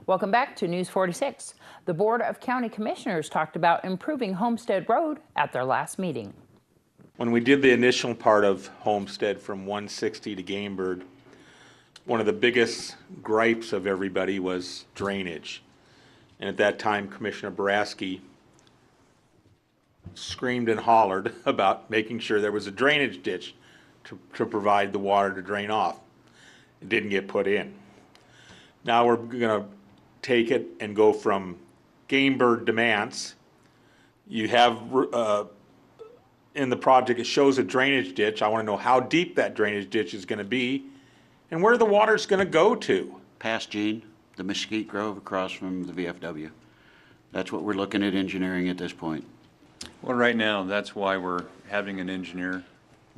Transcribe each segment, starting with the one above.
Welcome back to News 46. The Board of County Commissioners talked about improving Homestead Road at their last meeting. When we did the initial part of Homestead from 160 to Gamebird, one of the biggest gripes of everybody was drainage. And at that time, Commissioner Boraski screamed and hollered about making sure there was a drainage ditch to provide the water to drain off. It didn't get put in. Now we're gonna take it and go from Gamebird to Mance. You have, in the project, it shows a drainage ditch. I wanna know how deep that drainage ditch is gonna be and where the water's gonna go to. Past Gene, the Mesquite Grove across from the VFW. That's what we're looking at engineering at this point. Well, right now, that's why we're having an engineer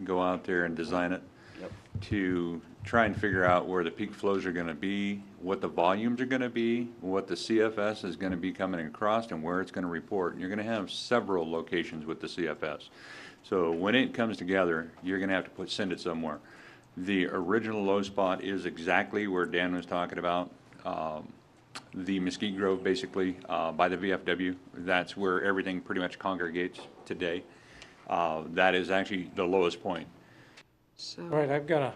go out there and design it. Yep. To try and figure out where the peak flows are gonna be, what the volumes are gonna be, what the CFS is gonna be coming across, and where it's gonna report. And you're gonna have several locations with the CFS. So when it comes together, you're gonna have to send it somewhere. The original low spot is exactly where Dan was talking about. The Mesquite Grove, basically, by the VFW. That's where everything pretty much congregates today. That is actually the lowest point. All right, I've got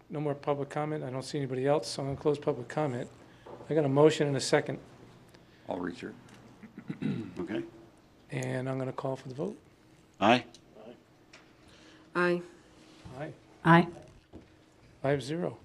no more public comment. I don't see anybody else, so I'm going to close public comment. I got a motion and a second. I'll research. Okay. And I'm going to call for the vote. Aye? Aye. Aye. Aye. 5-0.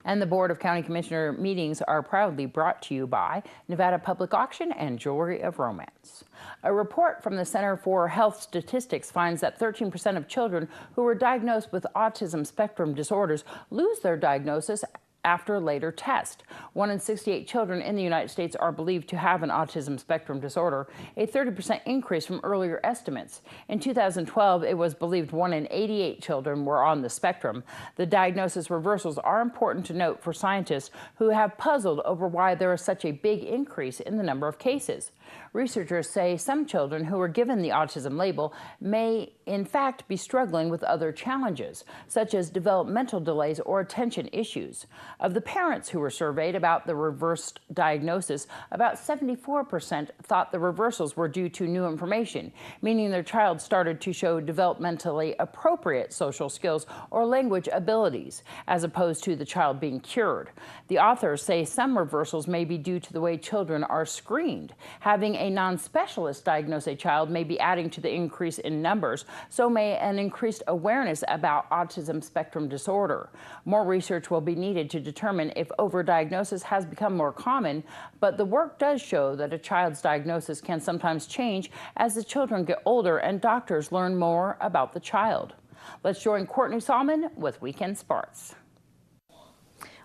And the Board of County Commissioner meetings are proudly brought to you by Nevada Public Auction and Jewelry of Romance. A report from the Center for Health Statistics finds that 13% of children who were diagnosed with autism spectrum disorders lose their diagnosis after later test. 1 in 68 children in the United States are believed to have an autism spectrum disorder, a 30% increase from earlier estimates. In 2012, it was believed 1 in 88 children were on the spectrum. The diagnosis reversals are important to note for scientists who have puzzled over why there is such a big increase in the number of cases. Researchers say some children who were given the autism label may in fact be struggling with other challenges, such as developmental delays or attention issues. Of the parents who were surveyed about the reversed diagnosis, about 74% thought the reversals were due to new information, meaning their child started to show developmentally appropriate social skills or language abilities, as opposed to the child being cured. The authors say some reversals may be due to the way children are screened. Having a non-specialist diagnose a child may be adding to the increase in numbers, so may an increased awareness about autism spectrum disorder. More research will be needed to determine if overdiagnosis has become more common, but the work does show that a child's diagnosis can sometimes change as the children get older and doctors learn more about the child. Let's join Courtney Salmon with Weekend Sports.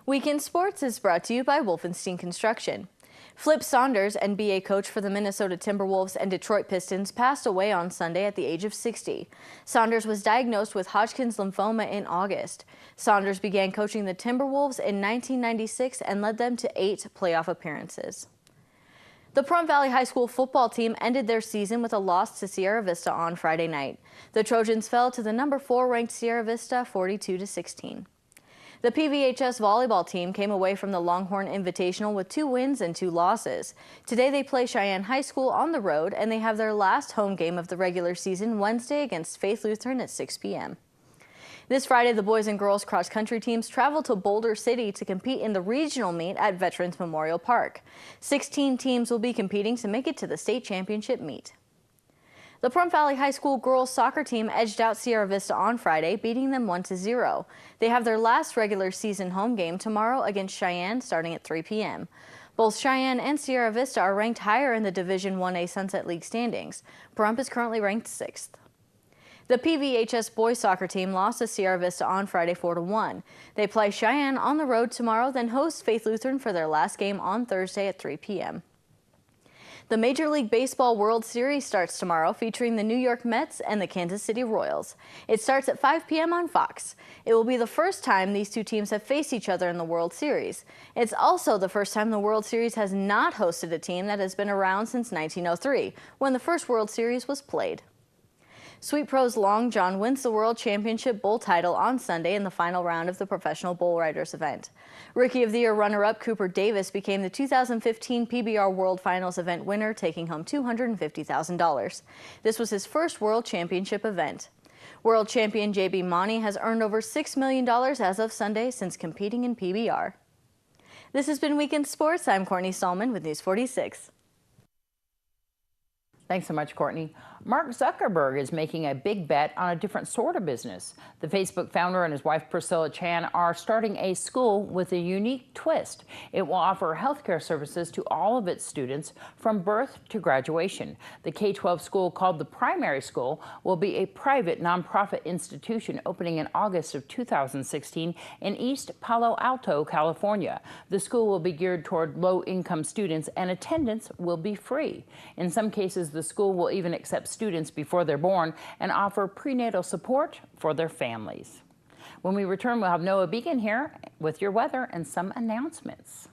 Weekend Sports is brought to you by Wolfenstein Construction. Flip Saunders, NBA coach for the Minnesota Timberwolves and Detroit Pistons, passed away on Sunday at the age of 60. Saunders was diagnosed with Hodgkin's lymphoma in August. Saunders began coaching the Timberwolves in 1996 and led them to 8 playoff appearances. The Pahrump Valley High School football team ended their season with a loss to Sierra Vista on Friday night. The Trojans fell to the number 4 ranked Sierra Vista 42-16. The PVHS volleyball team came away from the Longhorn Invitational with 2 wins and 2 losses. Today they play Cheyenne High School on the road, and they have their last home game of the regular season Wednesday against Faith Lutheran at 6 p.m. This Friday, the boys and girls cross-country teams travel to Boulder City to compete in the regional meet at Veterans Memorial Park. 16 teams will be competing to make it to the state championship meet. The Pahrump Valley High School girls soccer team edged out Sierra Vista on Friday, beating them 1-0. They have their last regular season home game tomorrow against Cheyenne starting at 3 p.m. Both Cheyenne and Sierra Vista are ranked higher in the Division 1A Sunset League standings. Pahrump is currently ranked 6th. The PVHS boys soccer team lost to Sierra Vista on Friday 4-1. They play Cheyenne on the road tomorrow, then host Faith Lutheran for their last game on Thursday at 3 p.m. The Major League Baseball World Series starts tomorrow, featuring the New York Mets and the Kansas City Royals. It starts at 5 p.m. on Fox. It will be the first time these two teams have faced each other in the World Series. It's also the first time the World Series has not hosted a team that has been around since 1903, when the first World Series was played. Sweet Pro's Long John wins the World Championship Bull title on Sunday in the final round of the Professional Bull Riders event. Rookie of the Year runner-up Cooper Davis became the 2015 PBR World Finals event winner, taking home $250,000. This was his first World Championship event. World champion JB Monty has earned over $6 million as of Sunday since competing in PBR. This has been Weekend Sports. I'm Courtney Stallman with News 46. Thanks so much, Courtney. Mark Zuckerberg is making a big bet on a different sort of business. The Facebook founder and his wife Priscilla Chan are starting a school with a unique twist. It will offer healthcare services to all of its students from birth to graduation. The K-12 school, called the Primary School, will be a private nonprofit institution opening in August of 2016 in East Palo Alto, California. The school will be geared toward low-income students and attendance will be free. In some cases, the school will even accept students before they're born and offer prenatal support for their families. When we return, we'll have Noah Beacon here with your weather and some announcements.